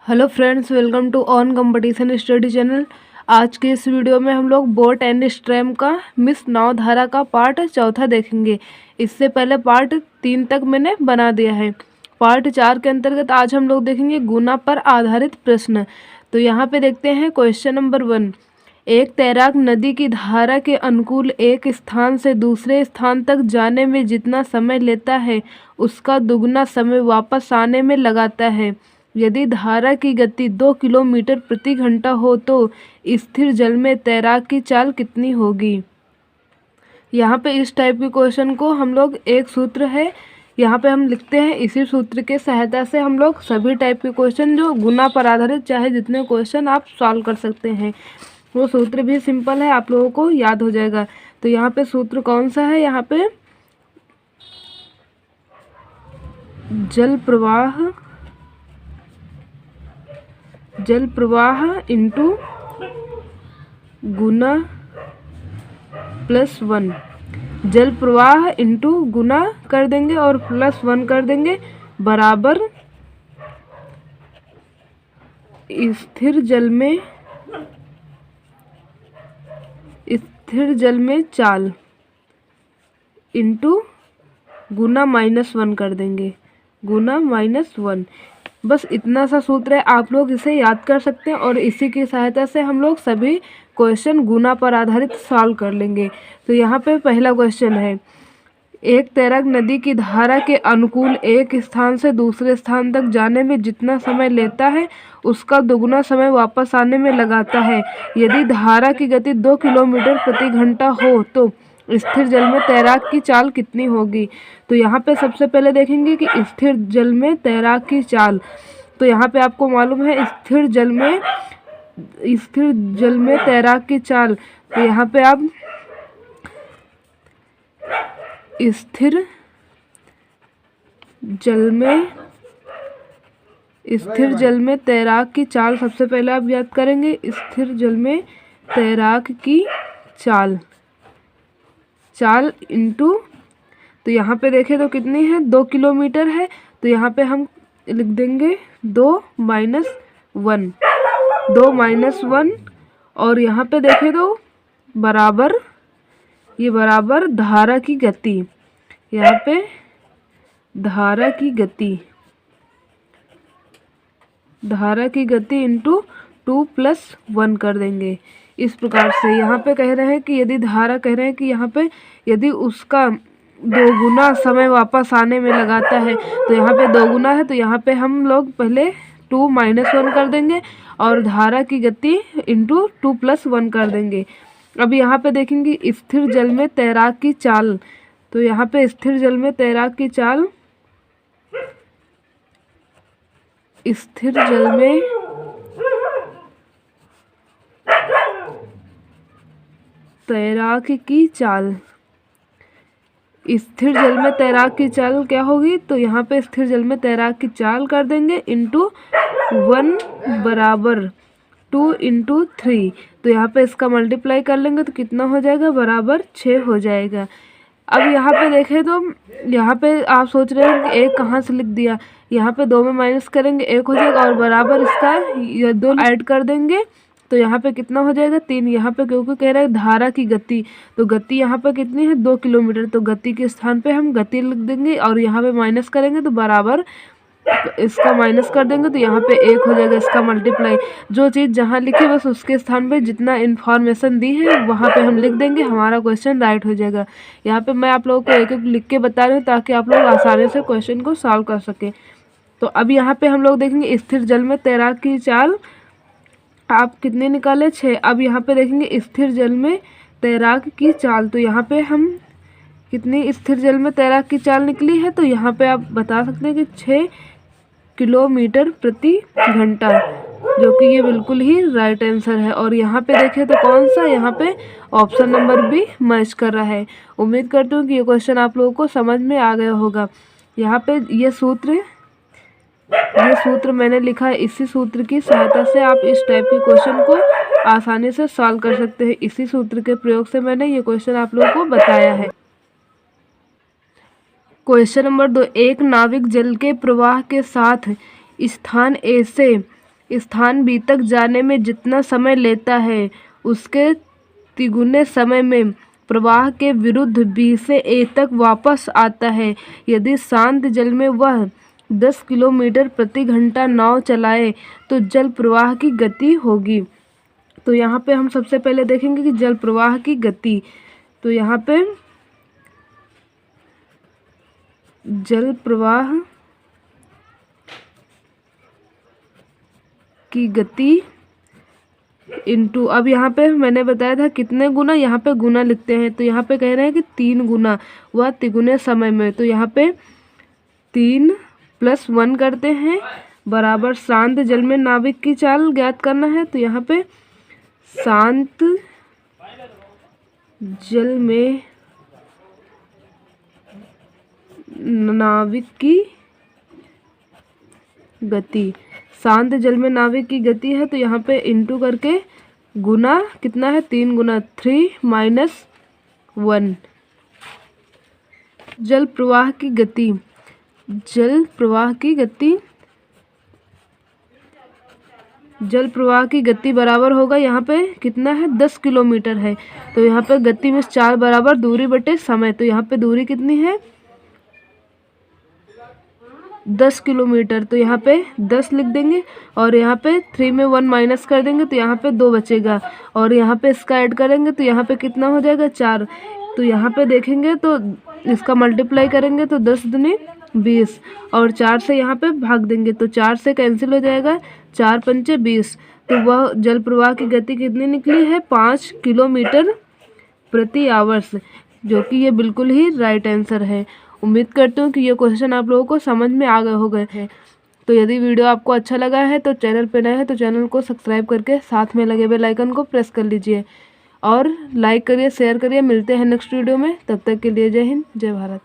Hello friends, welcome to on competition study channel. आज के इस वीडियो में हम लोग बोट एंड स्ट्रैम का मिस नवधारा का पार्ट चौथा देखेंगे। इससे पहले पार्ट 3 तक मैंने बना दिया है। पार्ट 4 के अंतर्गत आज हम लोग देखेंगे गुना पर आधारित प्रश्न। तो यहाँ पे देखते हैं क्वेश्चन नंबर 1। एक तैराक नदी की धारा के अनुकूल एक स्थान से दूसरे स्थान तक जाने में जितना समय लेता है उसका दुगना समय वापस आने में लगाता है। यदि धारा की गति 2 किलोमीटर प्रति घंटा हो तो स्थिर जल में तैराक की चाल कितनी होगी। यहाँ पे इस टाइप के क्वेश्चन को हम लोग एक सूत्र है यहाँ पे हम लिखते हैं। इसी सूत्र के सहायता से हम लोग सभी टाइप के क्वेश्चन जो गुना पर आधारित चाहे जितने क्वेश्चन आप सॉल्व कर सकते हैं। वो सूत्र भी सिंपल है, आप लोगों को याद हो जाएगा। तो यहाँ पे सूत्र कौन सा है, यहाँ पे जल प्रवाह इंटू गुना +1। जल प्रवाह इंटू गुना कर देंगे और +1 कर देंगे बराबर स्थिर जल में चाल इंटू गुना -1 कर देंगे, गुना -1। बस इतना सा सूत्र है, आप लोग इसे याद कर सकते हैं और इसी की सहायता से हम लोग सभी क्वेश्चन गुना पर आधारित सॉल्व कर लेंगे। तो यहाँ पे पहला क्वेश्चन है, एक तैराक नदी की धारा के अनुकूल एक स्थान से दूसरे स्थान तक जाने में जितना समय लेता है उसका दुगना समय वापस आने में लगाता है। यदि धारा की गति 2 किलोमीटर प्रति घंटा हो तो स्थिर जल में तैराक की चाल कितनी होगी। तो यहाँ पे सबसे पहले देखेंगे कि स्थिर जल में तैराक की चाल। तो यहाँ पे आपको मालूम है स्थिर जल में तैराक की चाल। तो यहाँ पे आप स्थिर जल में तैराक की चाल सबसे पहले आप याद करेंगे। स्थिर जल में तैराक की चाल इंटू, तो यहाँ पे देखें तो कितनी है, 2 किलोमीटर है। तो यहाँ पे हम लिख देंगे 2 - 1 और यहाँ पे देखें तो बराबर धारा की गति। यहाँ पे धारा की गति इंटू 2 + 1 कर देंगे। इस प्रकार से यहाँ पे कह रहे हैं कि यदि उसका 2 गुना समय वापस आने में लगाता है, तो यहाँ पे 2 गुना है। तो यहाँ पे हम लोग पहले 2 - 1 कर देंगे और धारा की गति इंटू 2 + 1 कर देंगे। अब यहाँ पे देखेंगे स्थिर जल में तैराक की चाल। तो यहाँ पे स्थिर जल में तैराक की चाल, स्थिर जल में तैराक की चाल क्या होगी। तो यहाँ पे स्थिर जल में तैराक की चाल कर देंगे इंटू 1 बराबर 2 × 3। तो यहाँ पे इसका मल्टीप्लाई कर लेंगे तो कितना हो जाएगा, बराबर 6 हो जाएगा। अब यहाँ पे देखें तो यहाँ पे आप सोच रहे हैं कि 1 कहाँ से लिख दिया। यहाँ पे 2 में माइनस करेंगे 1 हो जाएगा और बराबर इसका ये 2 ऐड कर देंगे तो यहाँ पे कितना हो जाएगा, 3। यहाँ पे क्योंकि कह रहा है धारा की गति, तो गति यहाँ पे कितनी है, 2 किलोमीटर। तो गति के स्थान पे हम गति लिख देंगे और यहाँ पे माइनस करेंगे तो बराबर इसका माइनस कर देंगे तो यहाँ पे 1 हो जाएगा। इसका मल्टीप्लाई, जो चीज़ जहाँ लिखी बस उसके स्थान पे जितना इन्फॉर्मेशन दी है वहाँ पे हम लिख देंगे, हमारा क्वेश्चन राइट हो जाएगा। यहाँ पे मैं आप लोगों को एक एक लिख के बता रही हूँ ताकि आप लोग आसानी से क्वेश्चन को सॉल्व कर सकें। तो अब यहाँ पे हम लोग देखेंगे स्थिर जल में तैराक की चाल आप कितने निकाले, 6। अब यहाँ पे देखेंगे स्थिर जल में तैराक की चाल। तो यहाँ पे हम कितनी स्थिर जल में तैराक की चाल निकली है, तो यहाँ पे आप बता सकते हैं कि 6 किलोमीटर प्रति घंटा, जो कि ये बिल्कुल ही राइट आंसर है। और यहाँ पे देखें तो कौन सा, यहाँ पे ऑप्शन नंबर भी मैच कर रहा है। उम्मीद करती हूँ कि ये क्वेश्चन आप लोगों को समझ में आ गया होगा। यहाँ पे ये सूत्र मैंने लिखा है, इसी सूत्र की सहायता से आप इस टाइप के क्वेश्चन को आसानी से सॉल्व कर सकते हैं। इसी सूत्र के प्रयोग से मैंने ये क्वेश्चन आप लोगों को बताया है। क्वेश्चन नंबर 2, एक नाविक जल के प्रवाह के साथ स्थान ए से स्थान बी तक जाने में जितना समय लेता है उसके तिगुने समय में प्रवाह के विरुद्ध बी से ए तक वापस आता है। यदि शांत जल में वह 10 किलोमीटर प्रति घंटा नाव चलाए तो जल प्रवाह की गति होगी। तो यहाँ पे हम सबसे पहले देखेंगे कि जल प्रवाह की गति। तो यहाँ पे जल प्रवाह की गति इनटू, अब यहाँ पे मैंने बताया था कितने गुना, यहाँ पे गुना लिखते हैं। तो यहाँ पे कह रहे हैं कि 3 गुना, वह तिगुने समय में। तो यहाँ पे 3 + 1 करते हैं बराबर शांत जल में नाविक की चाल ज्ञात करना है। तो यहाँ पे शांत जल में नाविक की गति, शांत जल में नाविक की गति है। तो यहाँ पे इंटू करके गुना कितना है, 3 गुना 3 - 1। जल प्रवाह की गति, जल प्रवाह की गति, जल प्रवाह की गति बराबर होगा यहाँ पे कितना है, 10 किलोमीटर है। तो यहाँ पे गति में 4 बराबर दूरी बटे समय। तो यहाँ पे दूरी कितनी है, 10 किलोमीटर। तो यहाँ पे 10 लिख देंगे और यहाँ पे 3 में 1 माइनस कर देंगे तो यहाँ पे 2 बचेगा और यहाँ पे इसका ऐड करेंगे तो यहाँ पे कितना हो जाएगा, 4। तो यहाँ पे देखेंगे तो इसका मल्टीप्लाई करेंगे तो 10 दूनी 20 और 4 से यहाँ पे भाग देंगे तो 4 से कैंसिल हो जाएगा, 4 × 5 = 20। तो वह जल प्रवाह की गति कितनी निकली है, 5 किलोमीटर प्रति आवर्स, जो कि ये बिल्कुल ही राइट आंसर है। उम्मीद करती हूँ कि ये क्वेश्चन आप लोगों को समझ में आ गए हो गए हैं। तो यदि वीडियो आपको अच्छा लगा है तो चैनल पे नए हैं तो चैनल को सब्सक्राइब करके साथ में लगे बेल आइकन को प्रेस कर लीजिए और लाइक करिए, शेयर करिए। मिलते हैं नेक्स्ट वीडियो में, तब तक के लिए जय हिंद, जय भारत।